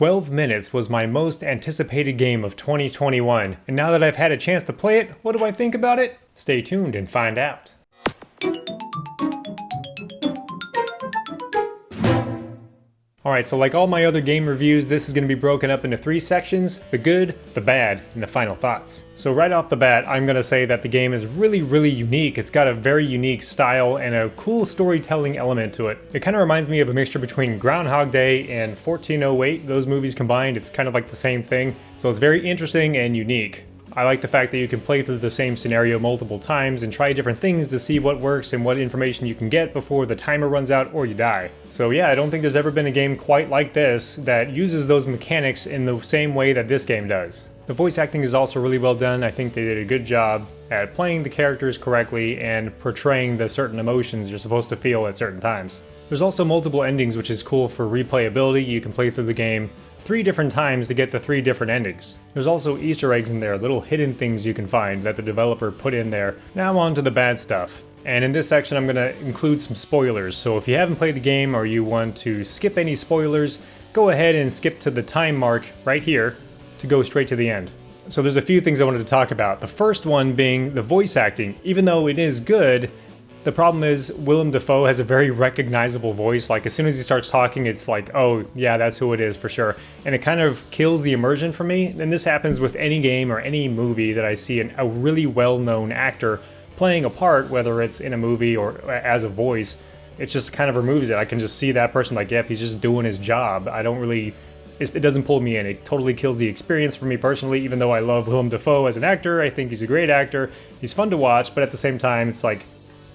12 minutes was my most anticipated game of 2021, and now that I've had a chance to play it, what do I think about it? Stay tuned and find out. Alright, so like all my other game reviews, this is going to be broken up into 3 sections: the good, the bad, and the final thoughts. So right off the bat, I'm going to say that the game is really unique. It's got a very unique style and a cool storytelling element to it. It kind of reminds me of a mixture between Groundhog Day and 1408, those movies combined. It's kind of like the same thing. So it's very interesting and unique. I like the fact that you can play through the same scenario multiple times and try different things to see what works and what information you can get before the timer runs out or you die. So yeah, I don't think there's ever been a game quite like this that uses those mechanics in the same way that this game does. The voice acting is also really well done. I think they did a good job at playing the characters correctly and portraying the certain emotions you're supposed to feel at certain times. There's also multiple endings, which is cool for replayability. You can play through the game 3 different times to get the 3 different endings. There's also Easter eggs in there, little hidden things you can find that the developer put in there. Now on to the bad stuff. And in this section I'm going to include some spoilers, so if you haven't played the game or you want to skip any spoilers, go ahead and skip to the time mark right here to go straight to the end. So there's a few things I wanted to talk about. The first one being the voice acting. Even though it is good, the problem is Willem Dafoe has a very recognizable voice. Like as soon as he starts talking, it's like, oh yeah, that's who it is for sure. And it kind of kills the immersion for me. And this happens with any game or any movie that I see a really well-known actor playing a part, whether it's in a movie or as a voice. It just kind of removes it. I can just see that person like, yep, he's just doing his job. I don't really, it doesn't pull me in. It totally kills the experience for me personally, even though I love Willem Dafoe as an actor. I think he's a great actor. He's fun to watch, but at the same time, it's like,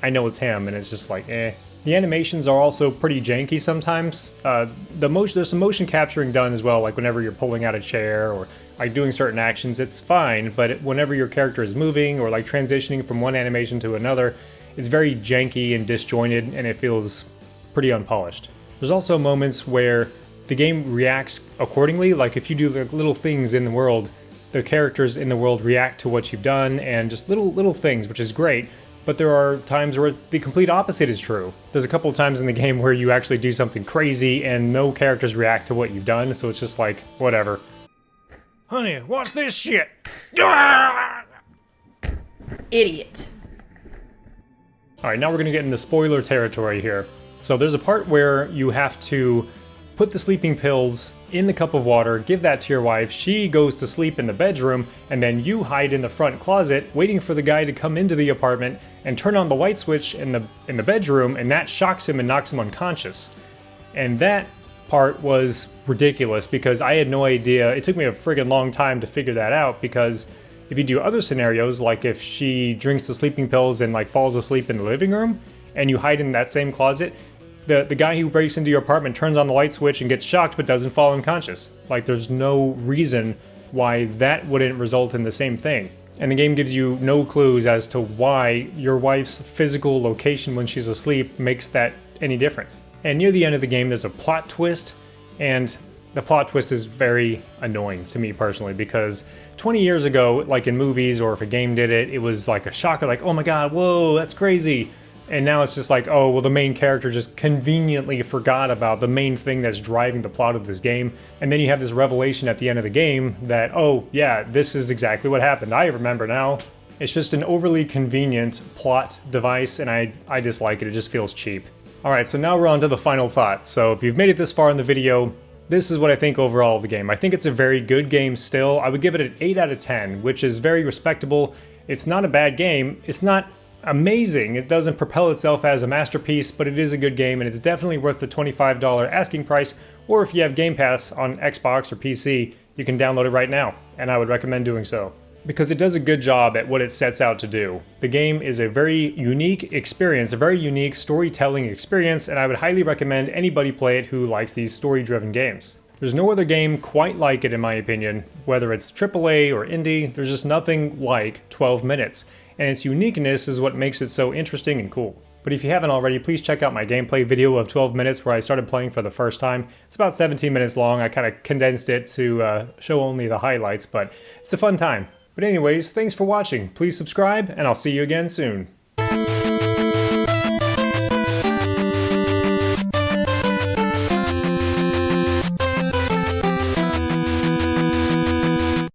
I know it's him, and it's just like, eh. The animations are also pretty janky sometimes. There's some motion capturing done as well, like whenever you're pulling out a chair or like doing certain actions, it's fine, but whenever your character is moving or like transitioning from one animation to another, it's very janky and disjointed, and it feels pretty unpolished. There's also moments where the game reacts accordingly, like if you do the little things in the world, the characters in the world react to what you've done, and just little things, which is great. But there are times where the complete opposite is true. There's a couple of times in the game where you actually do something crazy and no characters react to what you've done, so it's just like, whatever. Honey, watch this shit! Idiot. Alright, now we're gonna get into spoiler territory here. So there's a part where you have to put the sleeping pills in the cup of water, give that to your wife, she goes to sleep in the bedroom, and then you hide in the front closet waiting for the guy to come into the apartment and turn on the light switch in the bedroom, and that shocks him and knocks him unconscious. And that part was ridiculous because I had no idea. It took me a friggin' long time to figure that out, because if you do other scenarios, like if she drinks the sleeping pills and like falls asleep in the living room and you hide in that same closet, the guy who breaks into your apartment turns on the light switch and gets shocked but doesn't fall unconscious. Like there's no reason why that wouldn't result in the same thing. And the game gives you no clues as to why your wife's physical location when she's asleep makes that any different. And near the end of the game there's a plot twist, and the plot twist is very annoying to me personally, because 20 years ago, like in movies or if a game did it, it was like a shocker, like, oh my god, whoa, that's crazy. And now it's just like, oh, well, the main character just conveniently forgot about the main thing that's driving the plot of this game. And then you have this revelation at the end of the game that, oh, yeah, this is exactly what happened. I remember now. It's just an overly convenient plot device, and I dislike it. It just feels cheap. All right, so now we're on to the final thoughts. So if you've made it this far in the video, this is what I think overall of the game. I think it's a very good game still. I would give it an 8 out of 10, which is very respectable. It's not a bad game. It's not amazing. It doesn't propel itself as a masterpiece, but it is a good game, and it's definitely worth the $25 asking price, or if you have Game Pass on Xbox or PC, you can download it right now, and I would recommend doing so, because it does a good job at what it sets out to do. The game is a very unique experience, a very unique storytelling experience, and I would highly recommend anybody play it who likes these story-driven games. There's no other game quite like it in my opinion, whether it's AAA or indie. There's just nothing like 12 minutes. And its uniqueness is what makes it so interesting and cool. But if you haven't already, please check out my gameplay video of 12 minutes where I started playing for the first time. It's about 17 minutes long. I kind of condensed it to show only the highlights, but it's a fun time. But anyways, thanks for watching. Please subscribe, and I'll see you again soon.